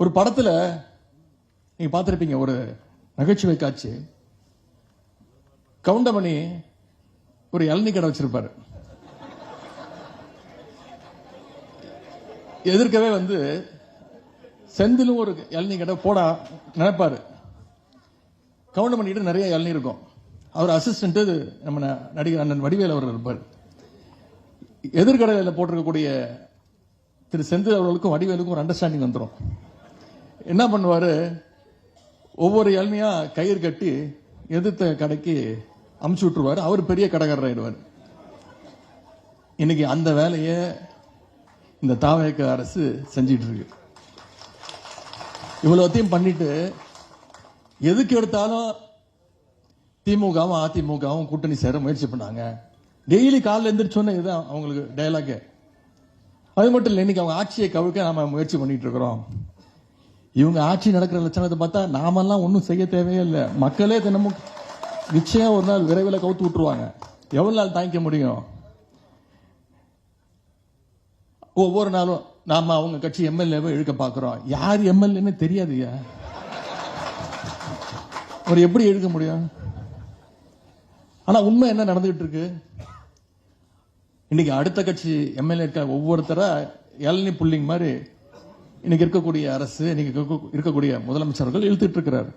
ஒரு படத்துல நீங்க பார்த்திருப்பீங்க, ஒரு நகைச்சுவை காட்சி. கவுண்டமணி ஒரு இளநீ கடை வச்சிருப்பாரு. எதிர்க்கவே செந்திலும் ஒரு இளநீ கடை போட நினைப்பாரு. கவுண்டமணி கிட்ட நிறைய இளநீ இருக்கும். அவர் அசிஸ்டன்ட் நம்ம நடிகர் அண்ணன் வடிவேல் அவர்கள் இருப்பார். எதிர்கடையில் போட்டிருக்கக்கூடிய திரு செந்தில் அவர்களுக்கும் வடிவேலுக்கும் ஒரு அண்டர்ஸ்டாண்டிங் வந்துடும். என்ன பண்ணுவாரு, ஒவ்வொரு இளநியா கயிறு கட்டி எதிர்த்த கடைக்கு அமுச்சு விட்டுருவாரு. அவர் பெரிய கடைக்காரர் ஆயிடுவார். இன்னைக்கு அந்த வேலையை இந்த தாவேக அரசு செஞ்சிட்டு இருக்கு. இவ்வளவுத்தையும் பண்ணிட்டு எதுக்கு எடுத்தாலும் திமுகவும் அதிமுகவும் கூட்டணி சேர முயற்சி பண்ணாங்க. டெய்லி காலையில் எந்திரிச்சோன்னே இதுதான் அவங்களுக்கு டயலாக். அது மட்டும் இல்லை, இன்னைக்கு அவங்க ஆட்சியை கவிழ்க்க நாம முயற்சி பண்ணிட்டு இருக்கிறோம். இவங்க ஆட்சி நடக்கிற லட்சணத்தை பார்த்தா நாமெல்லாம் ஒன்றும் செய்ய தேவையே இல்லை. மக்களே தினமும் நிச்சயம் ஒரு நாள் விரைவில் கவுத்து விட்டுருவாங்க. எவ்வளவு நாள் தாங்கிக்க முடியும்? ஒவ்வொரு நாளும் நாம அவங்க கட்சி எம்எல்ஏவை இழுக்க பாக்குறோம். யார் எம்எல்ஏன்னு தெரியாதுயா. அவர் எப்படி இழுக்க முடியும்? ஆனா உண்மை என்ன நடந்துகிட்டு இருக்கு? இன்னைக்கு அடுத்த கட்சி எம்எல்ஏ ஒவ்வொருத்தரா இளநீ புல்லிங் மாதிரி இன்னைக்கு இருக்கக்கூடிய அரசு, இன்னைக்கு இருக்கக்கூடிய முதலமைச்சர்கள் இழுத்துட்டு இருக்கிறார்.